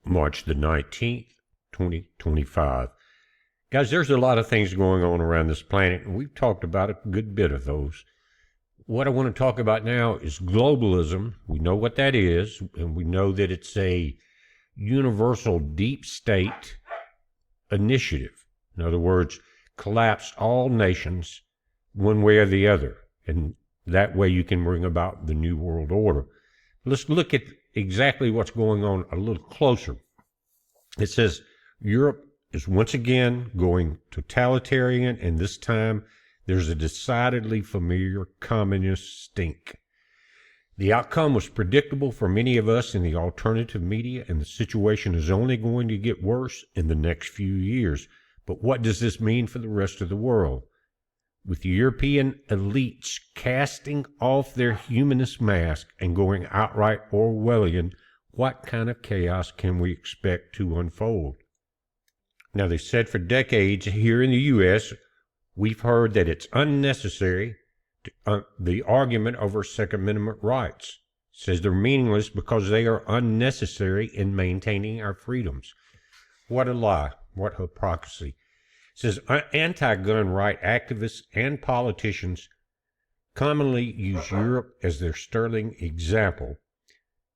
March the 19th, 2025. Guys, there's a lot of things going on around this planet, and we've talked about a good bit of those. What I want to talk about now is globalism. We know what that is, and we know that it's a universal deep state initiative. In other words, collapse all nations one way or the other, and that way you can bring about the New World Order. Let's look at exactly what's going on a little closer. It says Europe is once again going totalitarian, and this time there's a decidedly familiar communist stink. The outcome was predictable for many of us in the alternative media, and the situation is only going to get worse in the next few years. But what does this mean for the rest of the world? With the European elites casting off their humanist mask and going outright Orwellian, what kind of chaos can we expect to unfold? Now, they said for decades here in the U.S., we've heard that it's unnecessary, the argument over Second Amendment rights. It says they're meaningless because they are unnecessary in maintaining our freedoms. What a lie. What hypocrisy. It says anti-gun right activists and politicians commonly use Europe as their sterling example.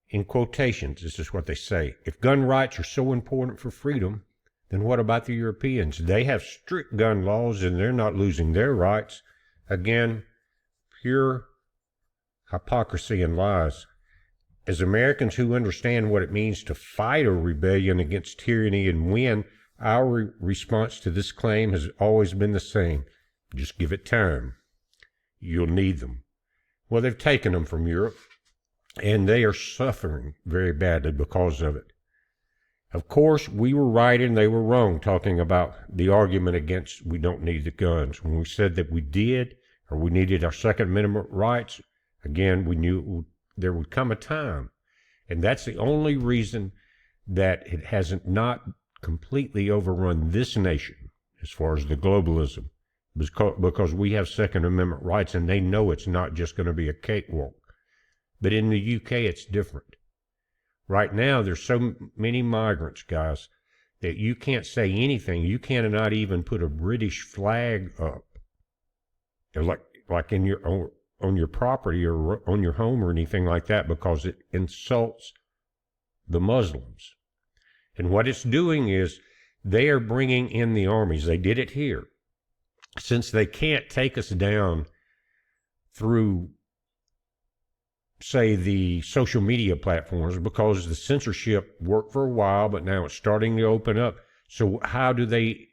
In quotations, this is what they say. If gun rights are so important for freedom, then what about the Europeans? They have strict gun laws and they're not losing their rights. Again, pure hypocrisy and lies. As Americans who understand what it means to fight a rebellion against tyranny and win, our response to this claim has always been the same. Just give it time. You'll need them. Well, they've taken them from Europe, and they are suffering very badly because of it. Of course, we were right and they were wrong talking about the argument against we don't need the guns. When we said that we did, or we needed our Second Amendment rights, again, we knew there would come a time. And that's the only reason that it hasn't not completely overrun this nation as far as the globalism, because we have Second Amendment rights and they know it's not just going to be a cakewalk. But in the UK, it's different. Right now, there's so many migrants, guys, that you can't say anything. You cannot even put a British flag up, like in your on your property or on your home or anything like that, because it insults the Muslims. And what it's doing is they are bringing in the armies. They did it here. Since they can't take us down through, say, the social media platforms, because the censorship worked for a while, but now it's starting to open up. So how do they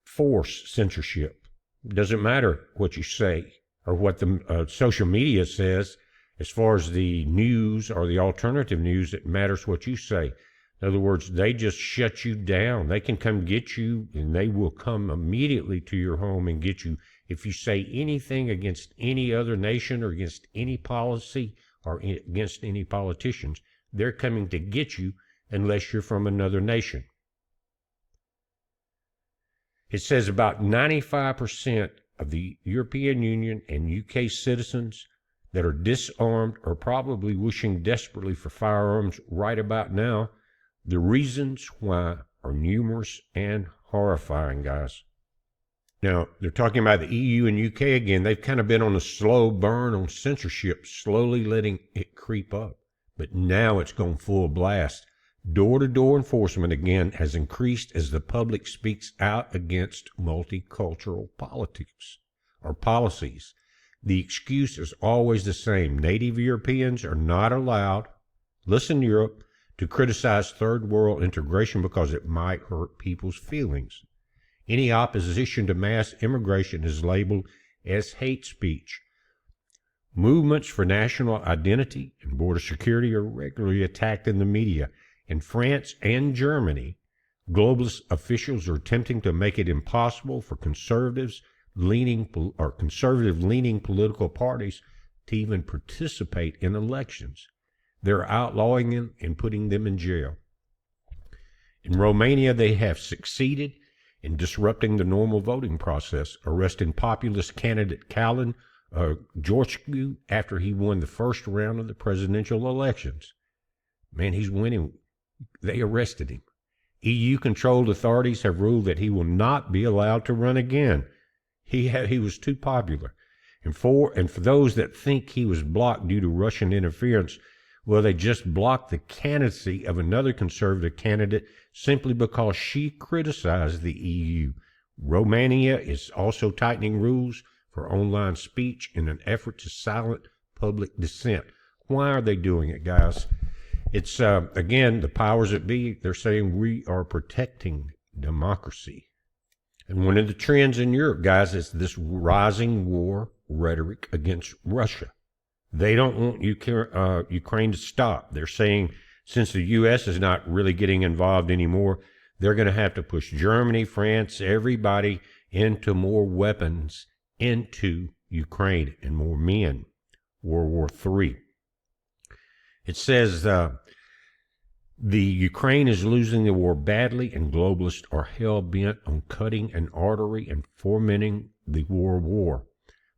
force censorship? It doesn't matter what you say or what the social media says. As far as the news or the alternative news, it matters what you say. In other words, they just shut you down. They can come get you, and they will come immediately to your home and get you. If you say anything against any other nation or against any policy or against any politicians, they're coming to get you unless you're from another nation. It says about 95% of the European Union and UK citizens that are disarmed are probably wishing desperately for firearms right about now. The reasons why are numerous and horrifying, guys. Now, they're talking about the EU and UK again. They've kind of been on a slow burn on censorship, slowly letting it creep up. But now it's gone full blast. Door-to-door enforcement again has increased as the public speaks out against multicultural politics or policies. The excuse is always the same. Native Europeans are not allowed, listen Europe, to criticize third world integration because it might hurt people's feelings. Any opposition to mass immigration is labeled as hate speech. Movements for national identity and border security are regularly attacked in the media. In France and Germany, globalist officials are attempting to make it impossible for conservative-leaning political parties to even participate in elections. They're outlawing them and putting them in jail. In Romania, they have succeeded in disrupting the normal voting process, arresting populist candidate Calin George after he won the first round of the presidential elections. Man, he's winning. They arrested him. EU-controlled authorities have ruled that he will not be allowed to run again. He was too popular. And for those that think he was blocked due to Russian interference, well, they just blocked the candidacy of another conservative candidate simply because she criticized the EU. Romania is also tightening rules for online speech in an effort to silence public dissent. Why are they doing it, guys? It's, again, the powers that be, they're saying we are protecting democracy. And one of the trends in Europe, guys, is this rising war rhetoric against Russia. They don't want Ukraine to stop. They're saying since the U.S. is not really getting involved anymore, they're going to have to push Germany, France, everybody into more weapons into Ukraine and more men. World War III. It says the Ukraine is losing the war badly, and globalists are hell-bent on cutting an artery and fomenting the war.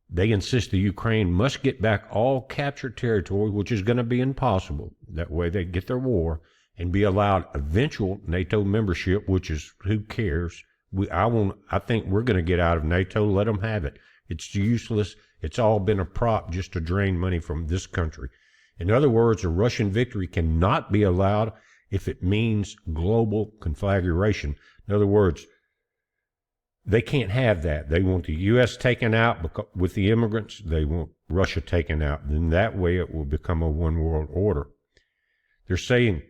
They insist the Ukraine must get back all captured territory, which is going to be impossible. That way they get their war and be allowed eventual NATO membership, which is, who cares? I think we're going to get out of NATO. Let them have it. It's useless. It's all been a prop just to drain money from this country. In other words, a Russian victory cannot be allowed if it means global conflagration. In other words, they can't have that. They want the U.S. taken out with the immigrants. They want Russia taken out. Then that way it will become a one-world order. They're saying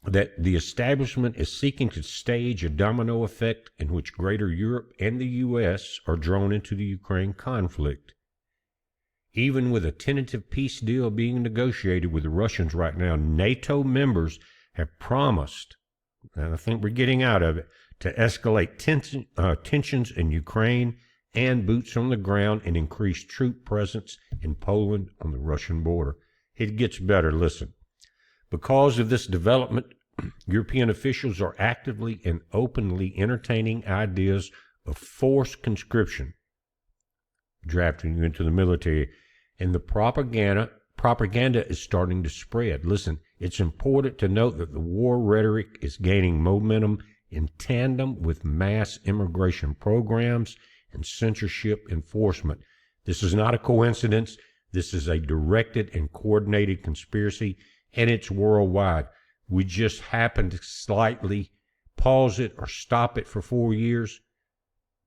that the establishment is seeking to stage a domino effect in which Greater Europe and the U.S. are drawn into the Ukraine conflict. Even with a tentative peace deal being negotiated with the Russians right now, NATO members have promised, and I think we're getting out of it, to escalate tensions in Ukraine and boots on the ground and increase troop presence in Poland on the Russian border. It gets better, listen. Because of this development, European officials are actively and openly entertaining ideas of forced conscription, drafting you into the military, and the propaganda is starting to spread. Listen, it's important to note that the war rhetoric is gaining momentum in tandem with mass immigration programs and censorship enforcement. This is not a coincidence. This is a directed and coordinated conspiracy, and it's worldwide. We just happened to slightly pause it or stop it for 4 years.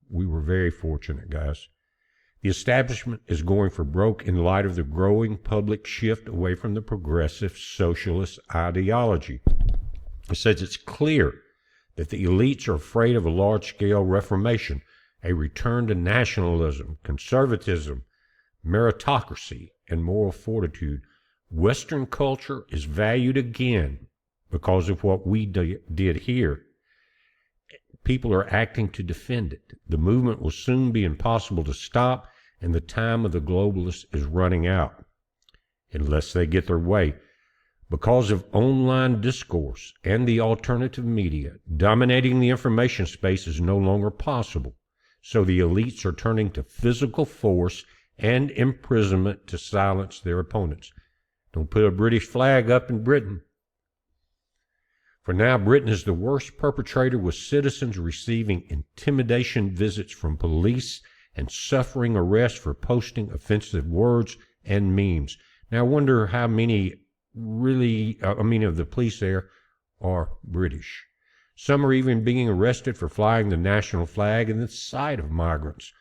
We were very fortunate, guys. The establishment is going for broke in light of the growing public shift away from the progressive socialist ideology. It says it's clear that the elites are afraid of a large-scale reformation, a return to nationalism, conservatism, meritocracy, and moral fortitude. Western culture is valued again because of what we did here. People are acting to defend it. The movement will soon be impossible to stop, and the time of the globalists is running out, unless they get their way. Because of online discourse and the alternative media, dominating the information space is no longer possible. So the elites are turning to physical force and imprisonment to silence their opponents. Don't put a British flag up in Britain. For now, Britain is the worst perpetrator, with citizens receiving intimidation visits from police and suffering arrest for posting offensive words and memes. Now, I wonder how many of the police there are British. Some are even being arrested for flying the national flag in the sight of migrants.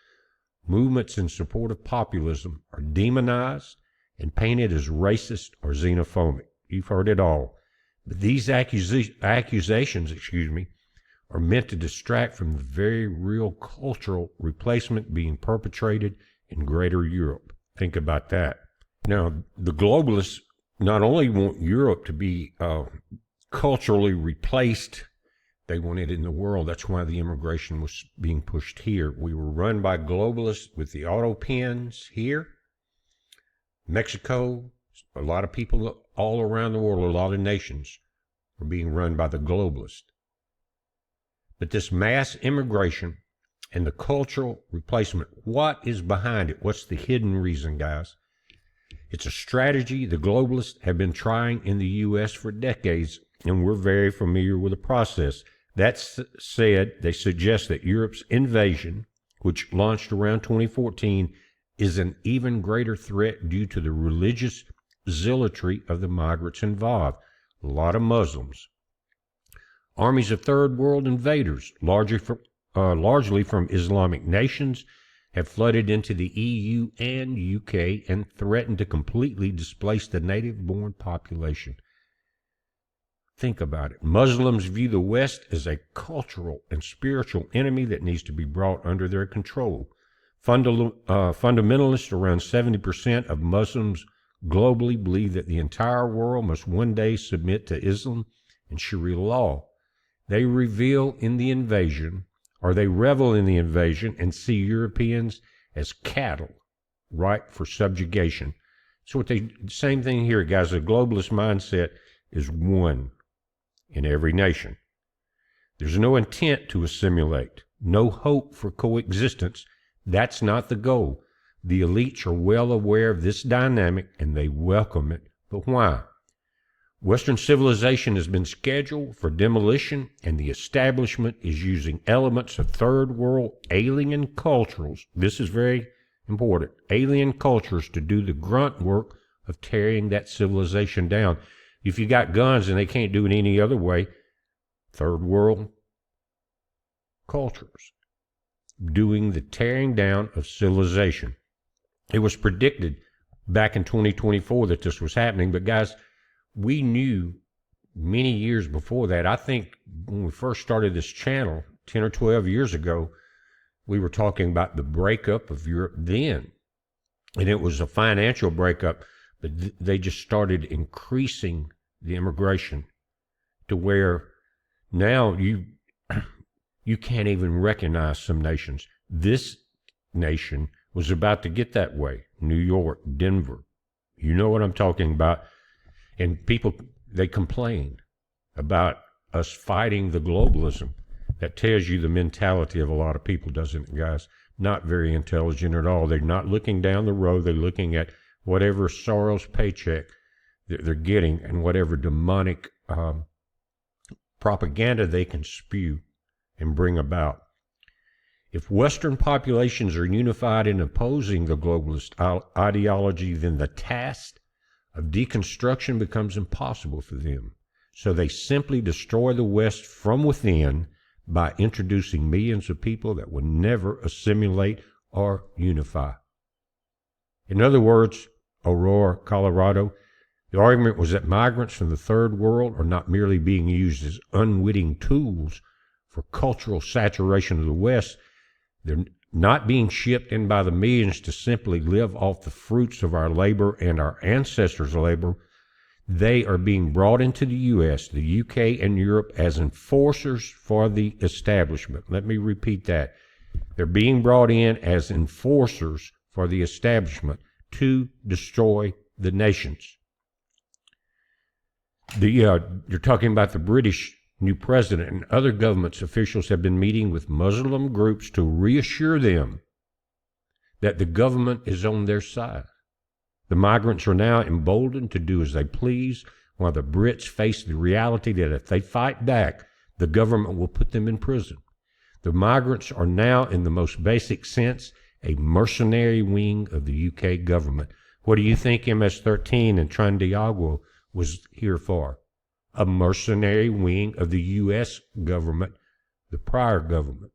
Movements in support of populism are demonized and painted as racist or xenophobic. You've heard it all. But these accusations, are meant to distract from the very real cultural replacement being perpetrated in Greater Europe. Think about that. Now, the globalists not only want Europe to be culturally replaced, they want it in the world. That's why the immigration was being pushed here. We were run by globalists with the auto pens here. Mexico, a lot of people all around the world, a lot of nations are being run by the globalists. But this mass immigration and the cultural replacement. What is behind it? What's the hidden reason, guys? It's a strategy the globalists have been trying in the U.S. for decades, and we're very familiar with the process. That said, they suggest that Europe's invasion, which launched around 2014, is an even greater threat due to the religious zealotry of the migrants involved. A lot of Muslims. Armies of third world invaders, largely from Islamic nations, have flooded into the EU and UK and threatened to completely displace the native-born population. Think about it. Muslims view the West as a cultural and spiritual enemy that needs to be brought under their control. Fundamentalists, around 70% of Muslims globally, believe that the entire world must one day submit to Islam and Sharia law. They revel in the invasion and see Europeans as cattle ripe for subjugation. So same thing here, guys. The globalist mindset is one in every nation. There's no intent to assimilate, no hope for coexistence. That's not the goal. The elites are well aware of this dynamic and they welcome it. But why? Western civilization has been scheduled for demolition, and the establishment is using elements of third world alien cultures. This is very important. Alien cultures to do the grunt work of tearing that civilization down. If you got guns and they can't do it any other way, third world cultures doing the tearing down of civilization. It was predicted back in 2024 that this was happening, but guys, we knew many years before that. I think when we first started this channel 10 or 12 years ago, we were talking about the breakup of Europe then. And it was a financial breakup, but they just started increasing the immigration to where now you can't even recognize some nations. This nation was about to get that way. New York, Denver. You know what I'm talking about. And people, they complain about us fighting the globalism. That tells you the mentality of a lot of people, doesn't it, guys? Not very intelligent at all. They're not looking down the road. They're looking at whatever Soros paycheck they're getting and whatever demonic propaganda they can spew and bring about. If Western populations are unified in opposing the globalist ideology, then the task of deconstruction becomes impossible for them. So they simply destroy the West from within by introducing millions of people that will never assimilate or unify. In other words, Aurora, Colorado, the argument was that migrants from the third world are not merely being used as unwitting tools for cultural saturation of the West. They're not being shipped in by the millions to simply live off the fruits of our labor and our ancestors' labor. They are being brought into the U.S., the UK, and Europe as enforcers for the establishment. Let me repeat that. They're being brought in as enforcers for the establishment to destroy the nations. You're talking about the British new president and other governments officials have been meeting with Muslim groups to reassure them that the government is on their side. The migrants are now emboldened to do as they please, while the Brits face the reality that if they fight back, the government will put them in prison. The migrants are now, in the most basic sense, a mercenary wing of the UK government. What do you think MS-13 and Trinidad was here for? A mercenary wing of the U.S. government, the prior government.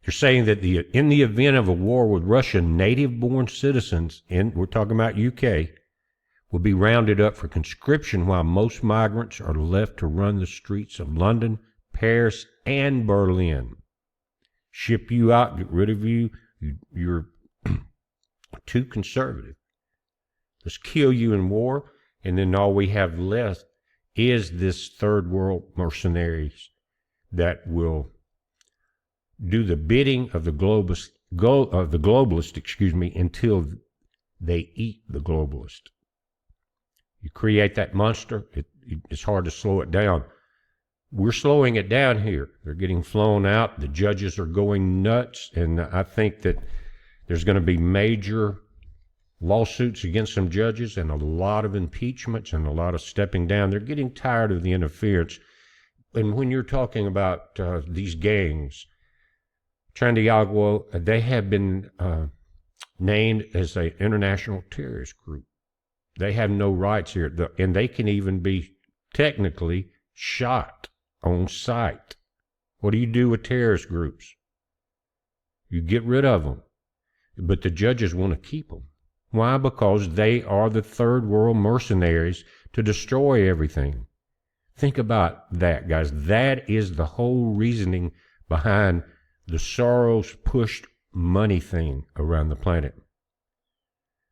They're saying that in the event of a war with Russia, native-born citizens, and we're talking about UK, will be rounded up for conscription while most migrants are left to run the streets of London, Paris, and Berlin. Ship you out, get rid of you, you're too conservative. Let's kill you in war, and then all we have left is this third world mercenaries that will do the bidding of the globalist, until they eat the globalist. You create that monster, it's hard to slow it down. We're slowing it down here. They're getting flown out. The judges are going nuts. And I think that there's going to be major lawsuits against some judges and a lot of impeachments and a lot of stepping down. They're getting tired of the interference. And when you're talking about these gangs, Santiago, they have been named as an international terrorist group. They have no rights here, and they can even be technically shot on sight. What do you do with terrorist groups? You get rid of them. But the judges want to keep them. Why? Because they are the third world mercenaries to destroy everything. Think about that, guys. That is the whole reasoning behind the Soros-pushed money thing around the planet.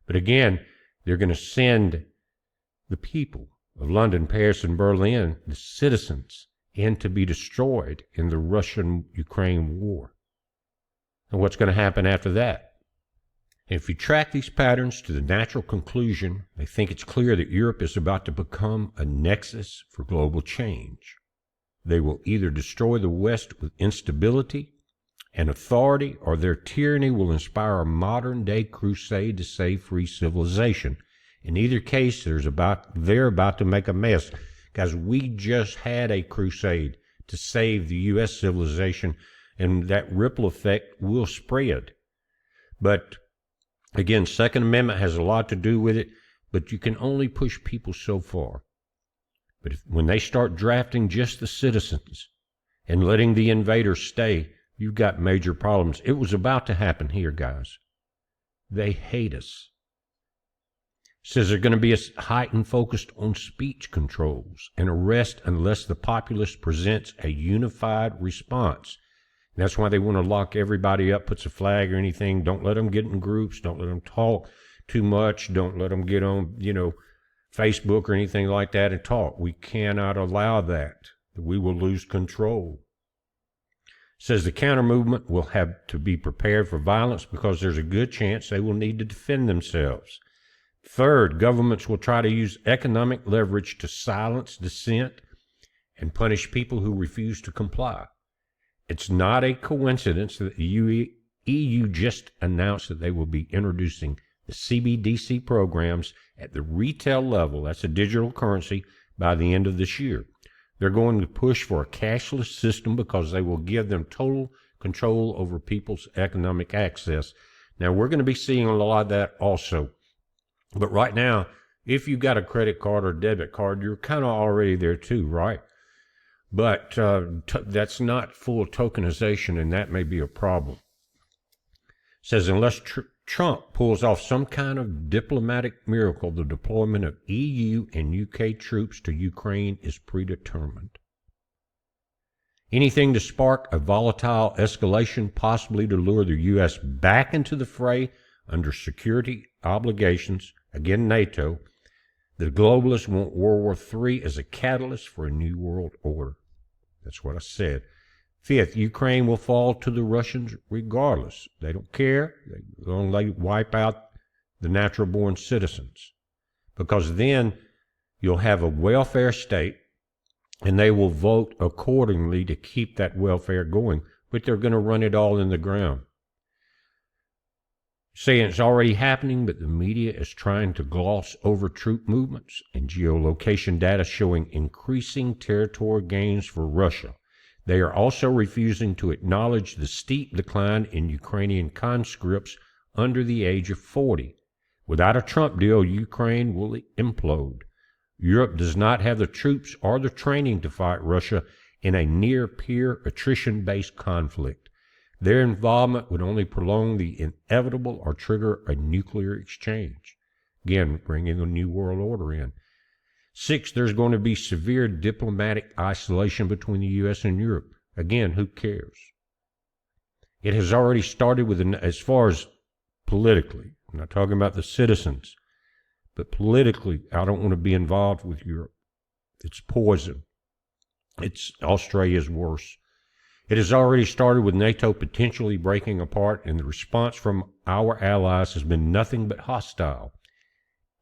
But again, they're going to send the people of London, Paris, and Berlin, the citizens, in to be destroyed in the Russian-Ukraine war. And what's going to happen after that? If you track these patterns to the natural conclusion, they think it's clear that Europe is about to become a nexus for global change. They will either destroy the West with instability and authority, or their tyranny will inspire a modern-day crusade to save free civilization. In either case, they're about to make a mess. Guys, we just had a crusade to save the U.S. civilization, and that ripple effect will spread. But again, Second Amendment has a lot to do with it, but you can only push people so far. But when they start drafting just the citizens and letting the invaders stay, you've got major problems. It was about to happen here, guys. They hate us. Says they're going to be a heightened focus on speech controls and arrest unless the populace presents a unified response. And that's why they want to lock everybody up, puts a flag or anything. Don't let them get in groups. Don't let them talk too much. Don't let them get on, Facebook or anything like that and talk. We cannot allow that. We will lose control. Says the counter movement will have to be prepared for violence because there's a good chance they will need to defend themselves. Third, governments will try to use economic leverage to silence dissent and punish people who refuse to comply. It's not a coincidence that the EU just announced that they will be introducing the CBDC programs at the retail level, that's a digital currency, by the end of this year. They're going to push for a cashless system because they will give them total control over people's economic access. Now, we're going to be seeing a lot of that also. But right now, if you've got a credit card or debit card, you're kind of already there too, right? But that's not full tokenization, and that may be a problem. Says unless Trump pulls off some kind of diplomatic miracle, the deployment of EU and UK troops to Ukraine is predetermined. Anything to spark a volatile escalation, possibly to lure the U.S. back into the fray under security obligations, again NATO. The globalists want World War III as a catalyst for a new world order. That's what I said. Fifth, Ukraine will fall to the Russians regardless. They don't care. They're going to wipe out the natural-born citizens. Because then you'll have a welfare state, and they will vote accordingly to keep that welfare going. But they're going to run it all in the ground. Saying it's already happening, but the media is trying to gloss over troop movements and geolocation data showing increasing territorial gains for Russia. They are also refusing to acknowledge the steep decline in Ukrainian conscripts under the age of 40. Without a Trump deal, Ukraine will implode. Europe does not have the troops or the training to fight Russia in a near-peer attrition-based conflict. Their involvement would only prolong the inevitable or trigger a nuclear exchange. Again, bringing a new world order in. Six, there's going to be severe diplomatic isolation between the U.S. and Europe. Again, who cares? It has already started with, as far as politically, I'm not talking about the citizens, but politically, I don't want to be involved with Europe. It's poison. Australia's worse. It has already started with NATO potentially breaking apart, and the response from our allies has been nothing but hostile.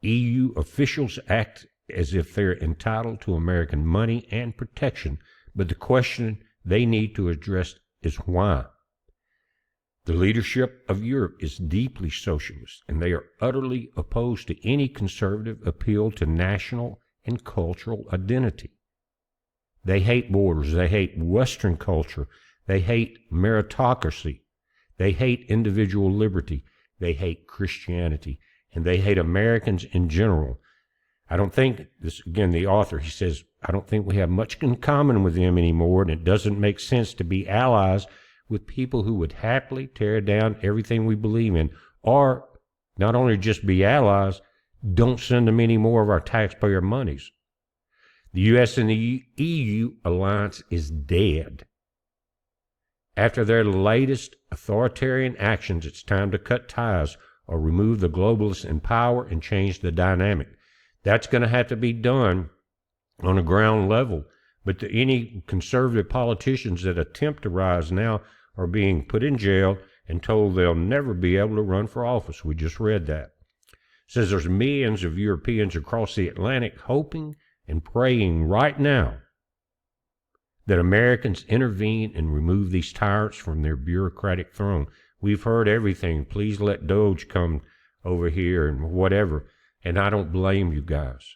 EU officials act as if they're entitled to American money and protection, But the question they need to address is why. The leadership of Europe is deeply socialist, and they are utterly opposed to any conservative appeal to national and cultural identity. They hate borders. They hate Western culture. They hate meritocracy. They hate individual liberty. They hate Christianity. And they hate Americans in general. I don't think, this again, the author, he says, I don't think we have much in common with them anymore, and it doesn't make sense to be allies with people who would happily tear down everything we believe in, or not only just be allies, don't send them any more of our taxpayer monies. The U.S. and the EU alliance is dead. After their latest authoritarian actions, it's time to cut ties or remove the globalists in power and change the dynamic. That's going to have to be done on a ground level. But any conservative politicians that attempt to rise now are being put in jail and told they'll never be able to run for office. We just read that. It says there's millions of Europeans across the Atlantic hoping and praying right now that Americans intervene and remove these tyrants from their bureaucratic throne. We've heard everything. Please let Doge come over here and whatever. And I don't blame you guys.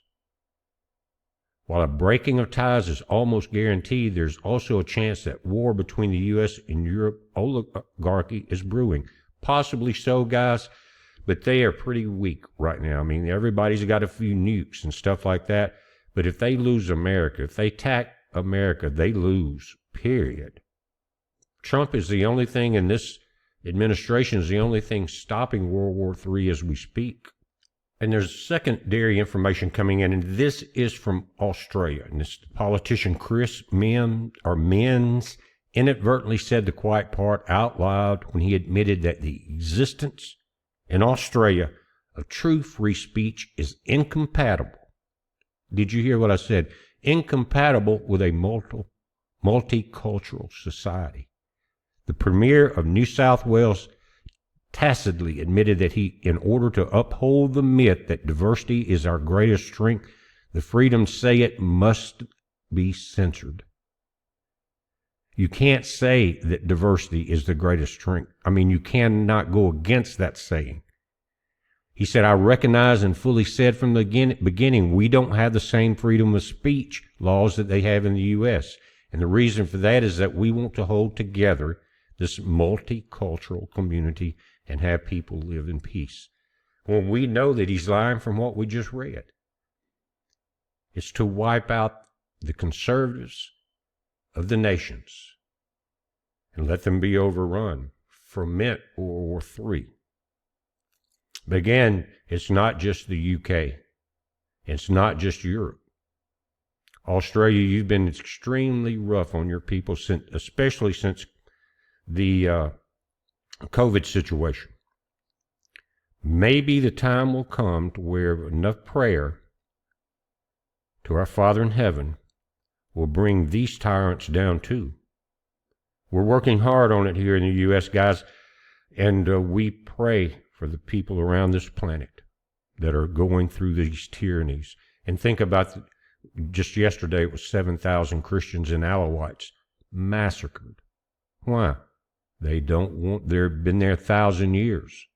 While a breaking of ties is almost guaranteed, there's also a chance that war between the U.S. and Europe oligarchy is brewing. Possibly so, guys, but they are pretty weak right now. I mean, everybody's got a few nukes and stuff like that. But if they lose America, if they attack America, they lose, period. Trump is the only thing in this administration, is the only thing stopping World War III as we speak. And there's secondary information coming in, and this is from Australia. And this politician Chris Minns inadvertently said the quiet part out loud when he admitted that the existence in Australia of true free speech is incompatible. Did you hear what I said? Incompatible with a multicultural society. The Premier of New South Wales tacitly admitted that in order to uphold the myth that diversity is our greatest strength, the freedom to say it must be censored. You can't say that diversity is the greatest strength. I mean, you cannot go against that saying. He said, I recognize and fully said from the beginning, we don't have the same freedom of speech laws that they have in the U.S. And the reason for that is that we want to hold together this multicultural community and have people live in peace. Well, we know that he's lying from what we just read. It's to wipe out the conservatives of the nations and let them be overrun. Ferment World War III. But again, it's not just the UK. It's not just Europe. Australia, you've been extremely rough on your people, especially since the COVID situation. Maybe the time will come to where enough prayer to our Father in heaven will bring these tyrants down too. We're working hard on it here in the U.S., guys, and we pray for the people around this planet that are going through these tyrannies. And think about, just yesterday it was 7,000 Christians and Alawites massacred. Why? They don't want, they've been there 1,000 years.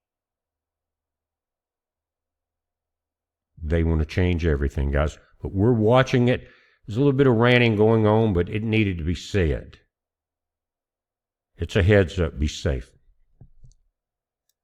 They want to change everything, guys. But we're watching it. There's a little bit of ranting going on, but it needed to be said. It's a heads up. Be safe.